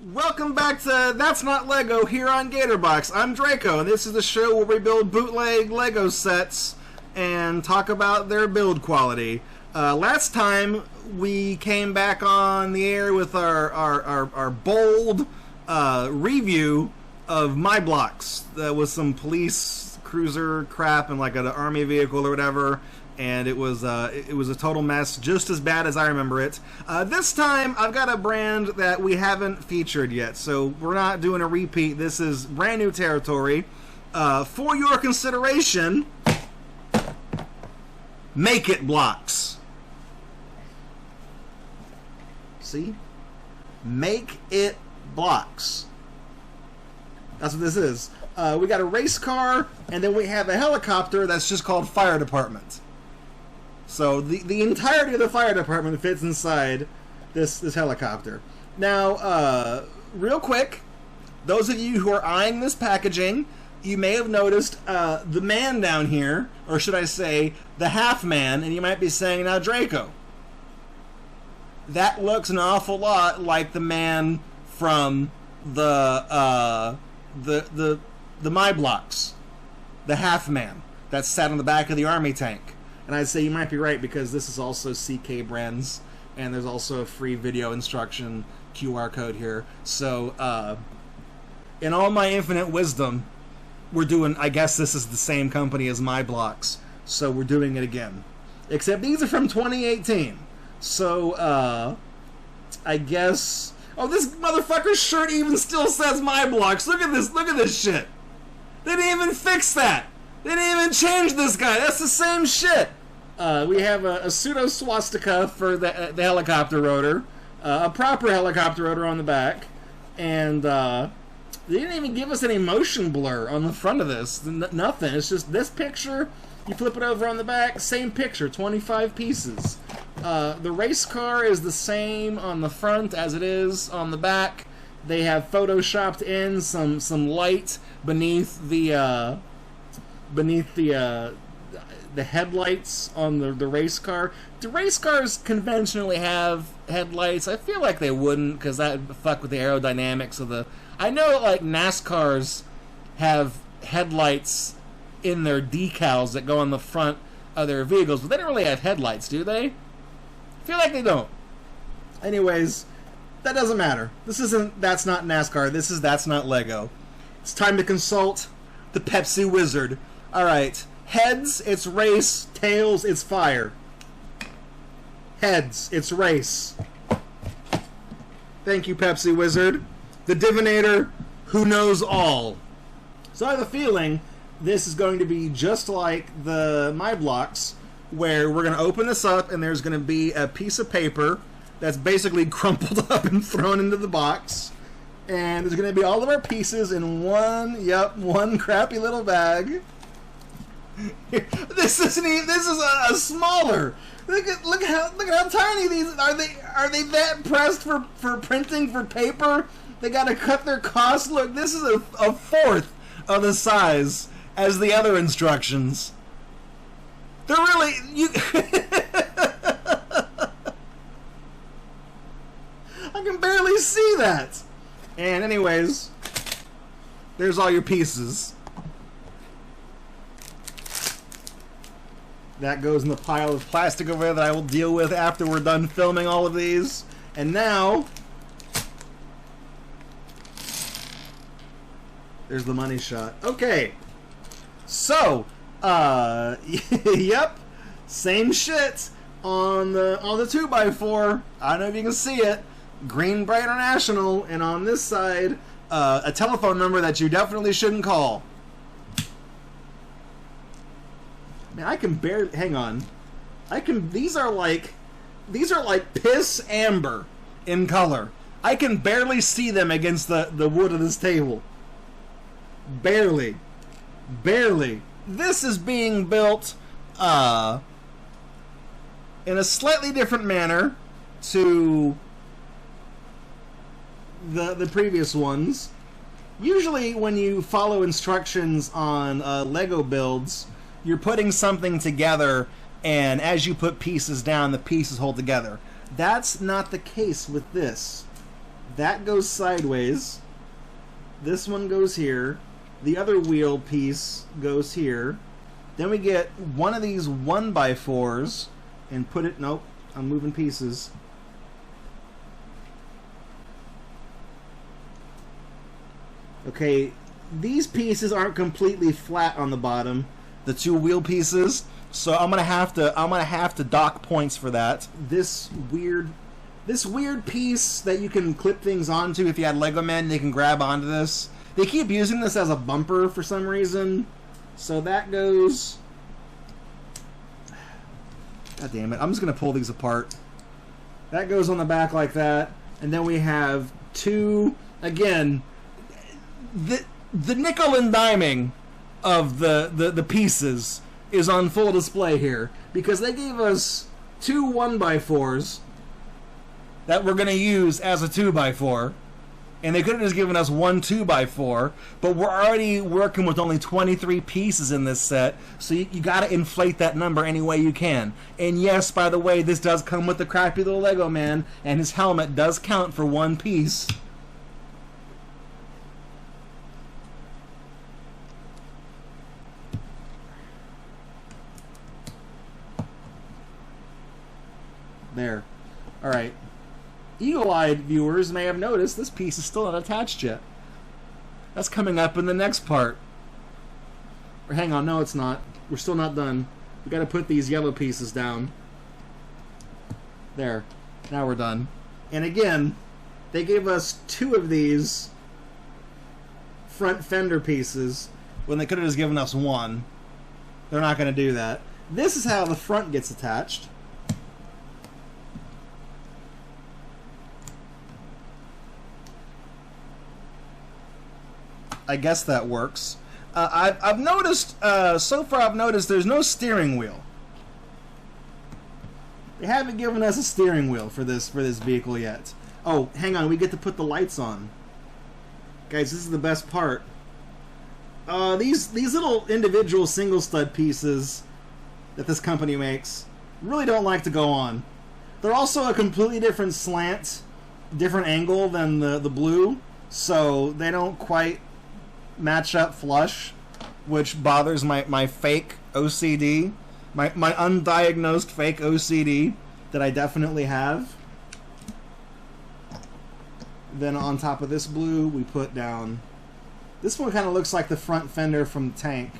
Welcome back to That's Not Lego here on Gatorbox. I'm Draco, and this is the show where we build bootleg Lego sets and talk about their build quality. Last time we came back on the air with our bold review of My Blocks. With some police cruiser crap and like an army vehicle or whatever. And it was a total mess, just as bad as I remember it. This time, I've got a brand that we haven't featured yet, so we're not doing a repeat. This is brand new territory. For your consideration, Make It Blocks. See? Make It Blocks. That's what this is. We got a race car, and then we have a helicopter that's just called Fire Department. So the entirety of the fire department fits inside this helicopter. Now, real quick, those of you who are eyeing this packaging, you may have noticed the man down here, or should I say, the half man, and you might be saying, now Draco, that looks an awful lot like the man from the My Blocks, the half man that sat on the back of the army tank. And I'd say you might be right, because this is also CK Brands, and there's also a free video instruction QR code here. So, in all my infinite wisdom, we're doing, I guess this is the same company as My Blocks, so we're doing it again. Except these are from 2018. So, I guess... Oh, this motherfucker's shirt even still says My Blocks. Look at this shit. They didn't even fix that. They didn't even change this guy. That's the same shit. We have a pseudo swastika for the helicopter rotor, a proper helicopter rotor on the back, and they didn't even give us any motion blur on the front of this. Nothing. It's just this picture. You flip it over on the back, same picture, 25 pieces. The race car is the same on the front as it is on the back. They have photoshopped in some light beneath the headlights on the race car. Do race cars conventionally have headlights? I feel like they wouldn't, because that would fuck with the aerodynamics of the... I know that, like, NASCARs have headlights in their decals that go on the front of their vehicles, but they don't really have headlights, do they? I feel like they don't. Anyways, that doesn't matter. That's not NASCAR. This is That's Not Lego. It's time to consult the Pepsi Wizard. Alright. Heads, it's race. Tails, it's fire. Heads, it's race. Thank you, Pepsi Wizard. The divinator who knows all. So I have a feeling this is going to be just like the My Blocks, where we're going to open this up and there's going to be a piece of paper that's basically crumpled up and thrown into the box. And there's going to be all of our pieces in one crappy little bag. This is a smaller. Look how tiny these are. They that pressed for printing for paper? They got to cut their costs. Look, this is a fourth of the size as the other instructions. They're really I can barely see that. And anyways, there's all your pieces. That goes in the pile of plastic over there that I will deal with after we're done filming all of these. And now, there's the money shot. Okay. So, yep. Same shit on the 2x4. I don't know if you can see it. Green Bright International. And on this side, a telephone number that you definitely shouldn't call. Man, I can barely... Hang on. These are like piss amber in color. I can barely see them against the wood of this table. Barely. Barely. This is being built in a slightly different manner to the previous ones. Usually when you follow instructions on Lego builds, you're putting something together, and as you put pieces down, the pieces hold together. That's not the case with this. That goes sideways. This one goes here. The other wheel piece goes here. Then we get one of these 1x4s and put it... Nope, I'm moving pieces. Okay, these pieces aren't completely flat on the bottom, the two wheel pieces, so I'm gonna have to dock points for that. This weird piece that you can clip things onto. If you had Lego Men, they can grab onto this. They keep using this as a bumper for some reason, so that goes... God damn it, I'm just gonna pull these apart. That goes on the back like that, and then we have two, again, the nickel and diming of the pieces is on full display here, because they gave us two 1x4s that we're going to use as a 2x4, and they could have just given us one 2x4, but we're already working with only 23 pieces in this set, so you got to inflate that number any way you can. And yes, by the way, this does come with the crappy little Lego man, and his helmet does count for one piece. There. Alright. Eagle-eyed viewers may have noticed this piece is still not attached yet. That's coming up in the next part. Or hang on, no it's not. We're still not done. We gotta put these yellow pieces down. There. Now we're done. And again, they gave us two of these front fender pieces when they could have just given us one. They're not gonna do that. This is how the front gets attached. I guess that works. I've noticed, so far I've noticed there's no steering wheel. They haven't given us a steering wheel for this vehicle yet. Oh, hang on, we get to put the lights on. Guys, this is the best part. These little individual single stud pieces that this company makes really don't like to go on. They're also a completely different slant, different angle than the blue, so they don't quite match up flush, which bothers my fake OCD, my undiagnosed fake OCD that I definitely have. Then on top of this blue, we put down... This one kind of looks like the front fender from the tank.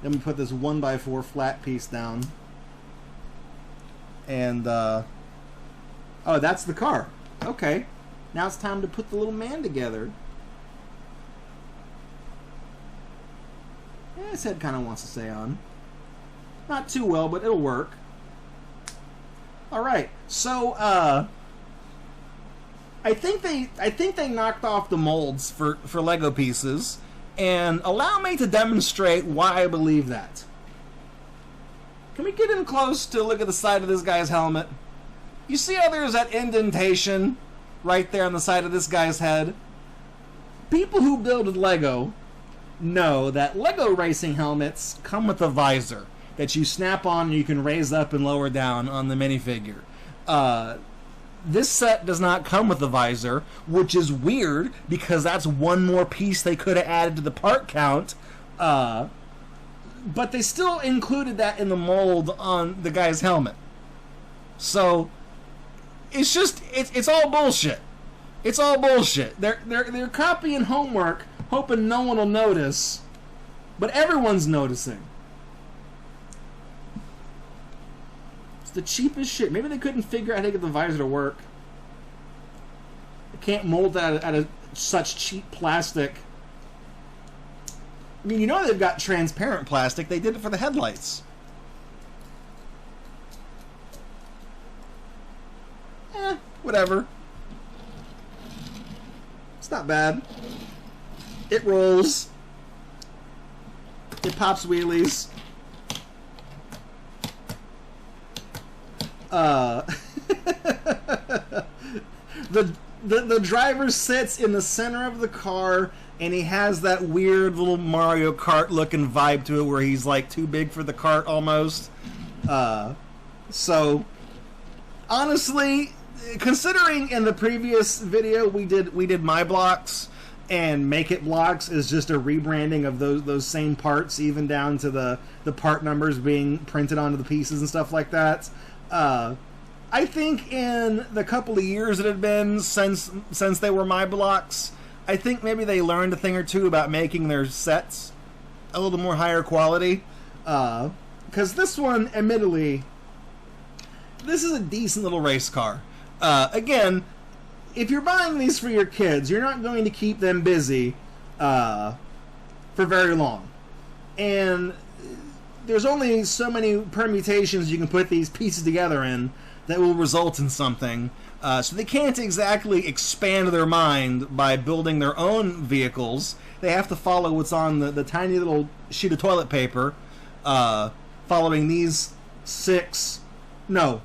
Then we put this 1x4 flat piece down. And, oh, that's the car. Okay. Now it's time to put the little man together. Yeah, his head kind of wants to stay on. Not too well, but it'll work. Alright, so, I think they knocked off the molds for Lego pieces, and allow me to demonstrate why I believe that. Can we get in close to look at the side of this guy's helmet? You see how there's that indentation right there on the side of this guy's head? People who build Lego know that Lego racing helmets come with a visor that you snap on and you can raise up and lower down on the minifigure. This set does not come with a visor, which is weird because that's one more piece they could have added to the part count. But they still included that in the mold on the guy's helmet. So it's just it's all bullshit. It's all bullshit. They're copying homework, hoping no one will notice, but everyone's noticing. It's the cheapest shit. Maybe they couldn't figure out how to get the visor to work. They can't mold that out of such cheap plastic. I mean, you know they've got transparent plastic. They did it for the headlights. Whatever. It's not bad. It rolls. It pops wheelies. The driver sits in the center of the car, and he has that weird little Mario Kart looking vibe to it, where he's like too big for the cart almost. So honestly, considering in the previous video we did my blocks, and Make It Blocks is just a rebranding of those same parts, even down to the part numbers being printed onto the pieces and stuff like that. I think in the couple of years it had been since they were my blocks, I think maybe they learned a thing or two about making their sets a little more higher quality. Because this one, admittedly, this is a decent little race car. Again, if you're buying these for your kids, you're not going to keep them busy for very long. And there's only so many permutations you can put these pieces together in that will result in something. So they can't exactly expand their mind by building their own vehicles. They have to follow what's on the tiny little sheet of toilet paper, following these 6... No.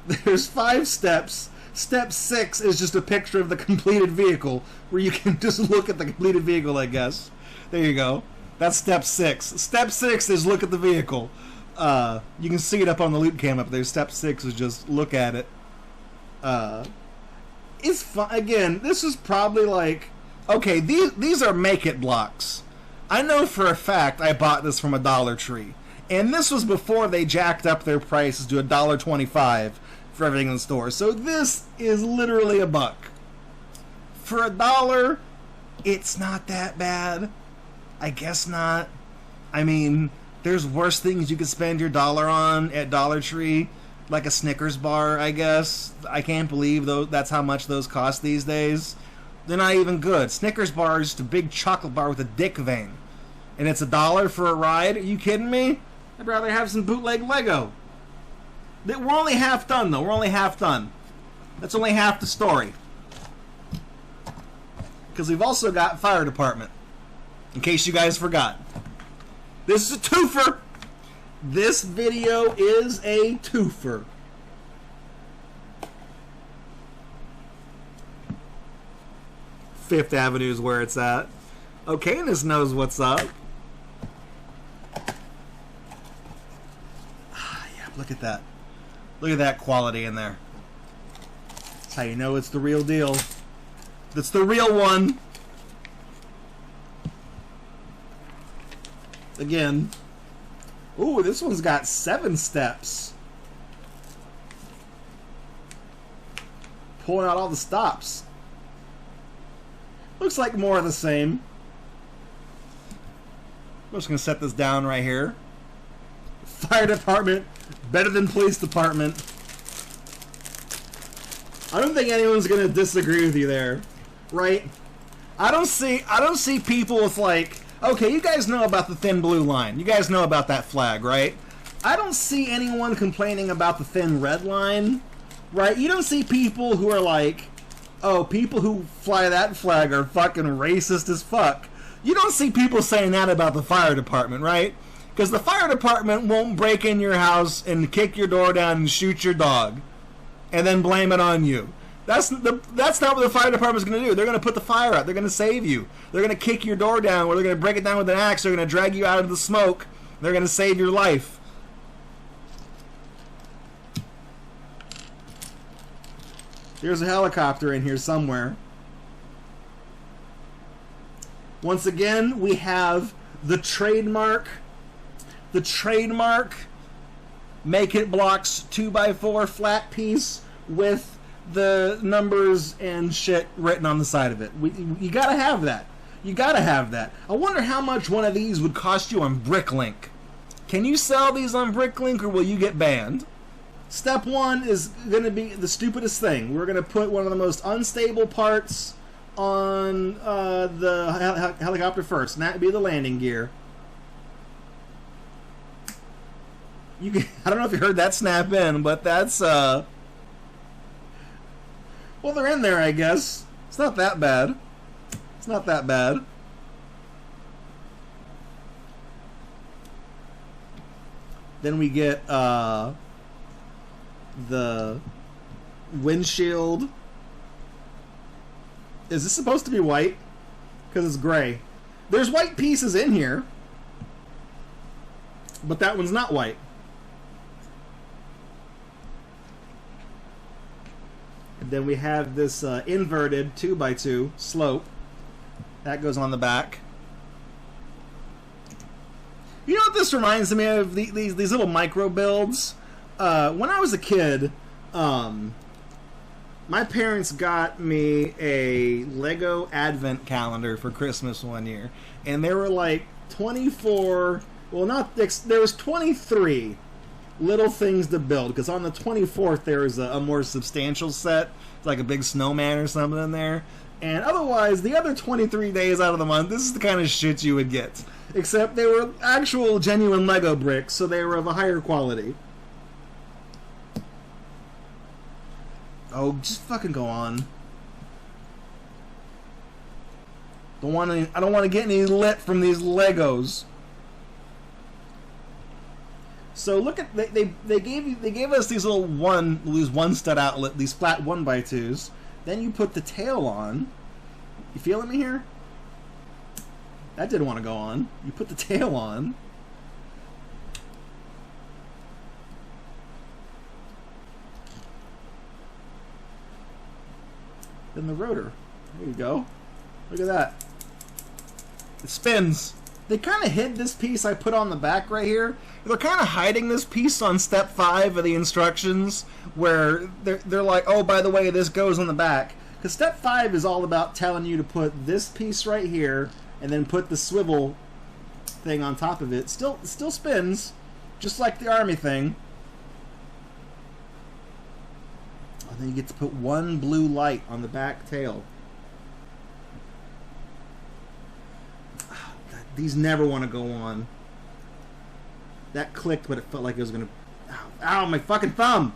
There's 5 steps. Step 6 is just a picture of the completed vehicle, where you can just look at the completed vehicle, I guess. There you go. That's step 6. Step 6 is look at the vehicle. You can see it up on the loot cam up there. Step 6 is just look at it. It's fun. Again, this is probably like... Okay, these are Make It blocks. I know for a fact I bought this from a Dollar Tree. And this was before they jacked up their prices to $1.25 for everything in the store. So this is literally $1. For $1, it's not that bad. I guess not. I mean, there's worse things you could spend your dollar on at Dollar Tree, like a Snickers bar, I guess. I can't believe that's how much those cost these days. They're not even good. Snickers bar is just a big chocolate bar with a dick vein. And it's $1 for a ride? Are you kidding me? I'd rather have some bootleg Lego. We're only half done, though. We're only half done. That's only half the story. Because we've also got fire department. In case you guys forgot. This is a twofer. This video is a twofer. Fifth Avenue is where it's at. Okayness knows what's up. Yeah, look at that. Look at that quality in there. That's how you know it's the real deal. That's the real one. Again. Ooh, this one's got 7 steps. Pulling out all the stops. Looks like more of the same. I'm just going to set this down right here. Fire department, better than police department. I don't think anyone's going to disagree with you there, right? I don't see people with like, okay, you guys know about the thin blue line. You guys know about that flag, right? I don't see anyone complaining about the thin red line, right? You don't see people who are like, oh, people who fly that flag are fucking racist as fuck. You don't see people saying that about the fire department, right? Because the fire department won't break in your house and kick your door down and shoot your dog and then blame it on you. That's not what the fire department's going to do. They're going to put the fire out. They're going to save you. They're going to kick your door down, or they're going to break it down with an axe. They're going to drag you out of the smoke. They're going to save your life. There's a helicopter in here somewhere. Once again, we have the trademark Make It Blocks 2x4 flat piece with the numbers and shit written on the side of it. You gotta have that. You gotta have that. I wonder how much one of these would cost you on Bricklink. Can you sell these on Bricklink, or will you get banned? Step 1 is going to be the stupidest thing. We're going to put one of the most unstable parts on the helicopter first, and that would be the landing gear. I don't know if you heard that snap in, but that's, well, they're in there, I guess. It's not that bad. It's not that bad. Then we get, the windshield. Is this supposed to be white? Because it's gray. There's white pieces in here, but that one's not white. Then we have this inverted 2x2 slope. That goes on the back. You know what this reminds me of? These little micro builds. When I was a kid, my parents got me a Lego Advent calendar for Christmas one year. And there were like 24... Well, not... There was 23 little things to build. Because on the 24th, there was a more substantial set. Like a big snowman or something in there. And otherwise, the other 23 days out of the month, this is the kind of shit you would get. Except they were actual, genuine Lego bricks, so they were of a higher quality. Oh, just fucking go on. I don't want to get any lit from these Legos. So look at they gave us these one stud outlet, these flat 1x2s. Then you put the tail on. You feeling me here? That didn't want to go on. You put the tail on. Then the rotor. There you go. Look at that. It spins. They kind of hid this piece I put on the back right here. They're kind of hiding this piece on step 5 of the instructions, where they're like, oh, by the way, this goes on the back. Because step 5 is all about telling you to put this piece right here, and then put the swivel thing on top of it. Still spins, just like the Army thing. Oh, then you get to put one blue light on the back tail. These never want to go on. That clicked, but it felt like it was going to... Ow, my fucking thumb!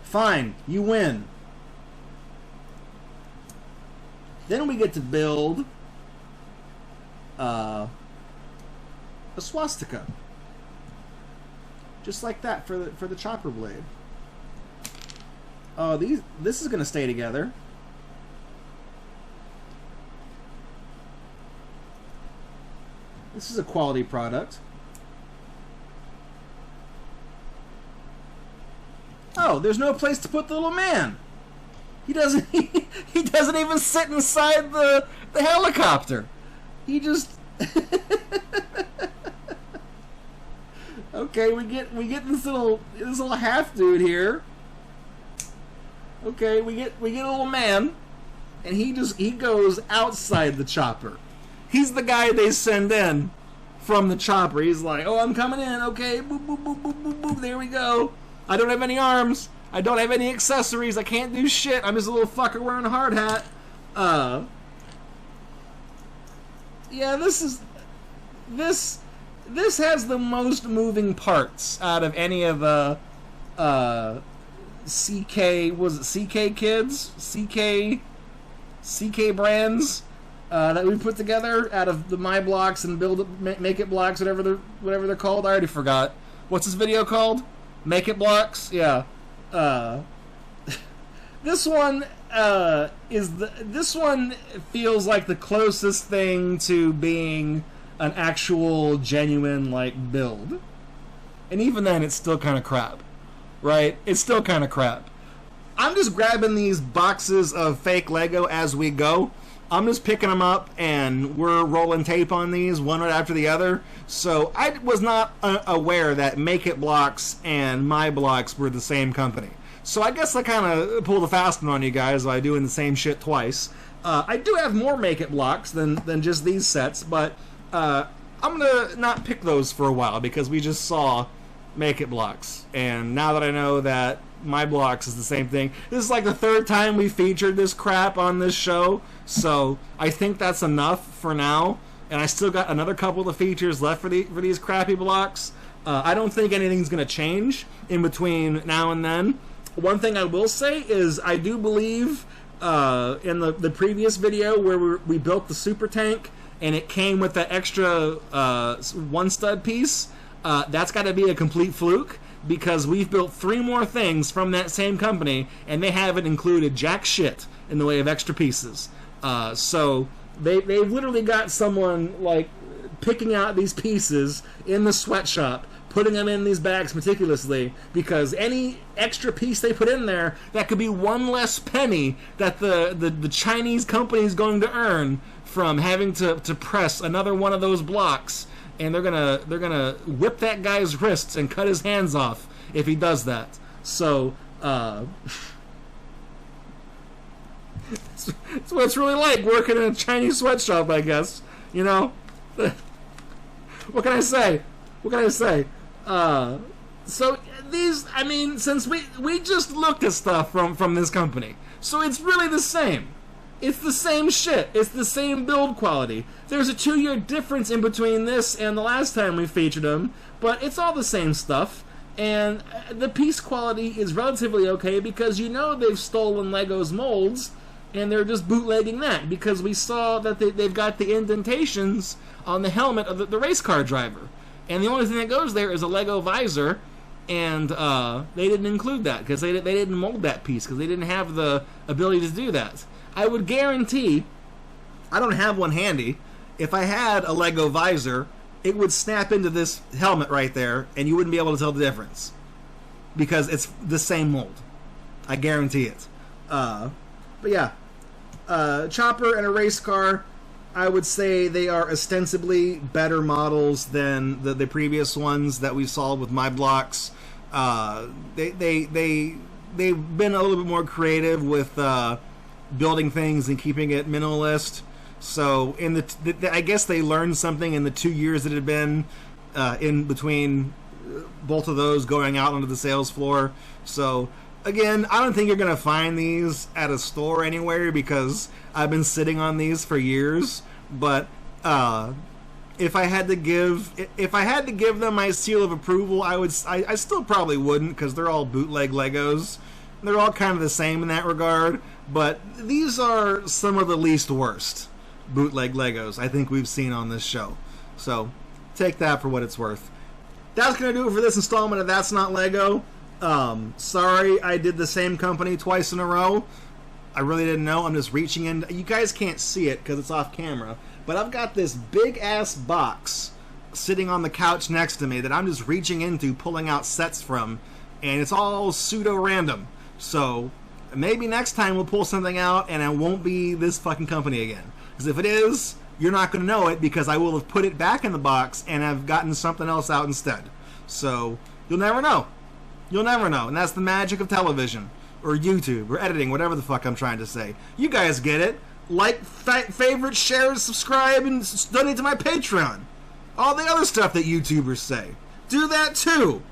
Fine, you win. Then we get to build a swastika. Just like that for the chopper blade. Oh, this is going to stay together. This is a quality product. Oh, there's no place to put the little man. He doesn't even sit inside the helicopter. He just Okay, we get this little half dude here. Okay, we get a little man, and he goes outside the chopper. He's the guy they send in from the chopper. He's like, oh, I'm coming in. Okay, boop, boop, boop, boop, boop, boop. There we go. I don't have any arms. I don't have any accessories. I can't do shit. I'm just a little fucker wearing a hard hat. Yeah, this has the most moving parts out of any of the CK, was it CK kids? CK brands that we put together out of the My Blocks and Make It Blocks, whatever they're called. I already forgot. What's this video called? Make It Blocks? Yeah. This one this one feels like the closest thing to being an actual genuine like build. And even then it's still kind of crap. Right? It's still kind of crap. I'm just grabbing these boxes of fake Lego as we go. I'm just picking them up and we're rolling tape on these one right after the other. So I was not aware that Make It Blocks and My Blocks were the same company. So I guess I kind of pulled a fast one on you guys by doing the same shit twice. I do have more Make It Blocks than just these sets, but I'm going to not pick those for a while because we just saw Make It Blocks. And now that I know that My Blocks is the same thing, this is like the third time we featured this crap on this show. So I think that's enough for now. And I still got another couple of features left for these crappy blocks. I don't think anything's going to change in between now and then. One thing I will say is I do believe in the previous video where we built the super tank and it came with that extra one stud piece, that's got to be a complete fluke because we've built 3 more things from that same company and they haven't included jack shit in the way of extra pieces. So they've literally got someone like picking out these pieces in the sweatshop, putting them in these bags meticulously, because any extra piece they put in there, that could be one less penny that the Chinese company is going to earn from having to press another one of those blocks, and they're gonna whip that guy's wrists and cut his hands off if he does that. So it's what it's really like working in a Chinese sweatshop, I guess. You know, what can I say? What can I say? So these, I mean, since we just looked at stuff from this company, so it's really the same. It's the same shit. It's the same build quality. There's a 2-year difference in between this and the last time we featured them, but it's all the same stuff. And the piece quality is relatively okay, because you know they've stolen Lego's molds, and they're just bootlegging that, because we saw that they've got the indentations on the helmet of the race car driver. And the only thing that goes there is a Lego visor, and they didn't include that, because they didn't mold that piece, because they didn't have the ability to do that. I would guarantee, I don't have one handy, if I had a Lego visor, it would snap into this helmet right there, and you wouldn't be able to tell the difference, because it's the same mold. I guarantee it. But yeah, Chopper and a race car, I would say they are ostensibly better models than the previous ones that we saw with my blocks. They've been a little bit more creative with building things and keeping it minimalist. So I guess they learned something in the 2 years that had been in between both of those going out onto the sales floor. So again, I don't think you're going to find these at a store anywhere, because I've been sitting on these for years. But if I had to give them my seal of approval, I still probably wouldn't, because they're all bootleg Legos. They're all kind of the same in that regard. But these are some of the least worst bootleg Legos I think we've seen on this show. So take that for what it's worth. That's going to do it for this installment of That's Not Lego. Sorry I did the same company twice in a row. I really didn't know. I'm just reaching in. You guys can't see it because it's off camera, but I've got this big ass box sitting on the couch next to me that I'm just reaching into, pulling out sets from, and it's all pseudo random. So maybe next time we'll pull something out and it won't be this fucking company again. Because if it is, you're not going to know it, because I will have put it back in the box and I've gotten something else out instead. So you'll never know. You'll never know. And that's the magic of television, or YouTube, or editing, whatever the fuck I'm trying to say. You guys get it. Like, favorite, share, subscribe, and donate to my Patreon. All the other stuff that YouTubers say. Do that too.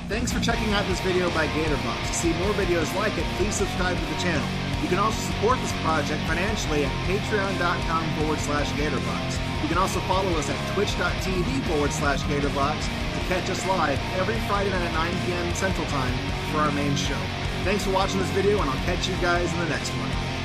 Thanks for checking out this video by Gatorbox. To see more videos like it, please subscribe to the channel. You can also support this project financially at patreon.com/Gatorbox. You can also follow us at twitch.tv/Gatorbox to catch us live every Friday night at 9 p.m. Central Time for our main show. Thanks for watching this video, and I'll catch you guys in the next one.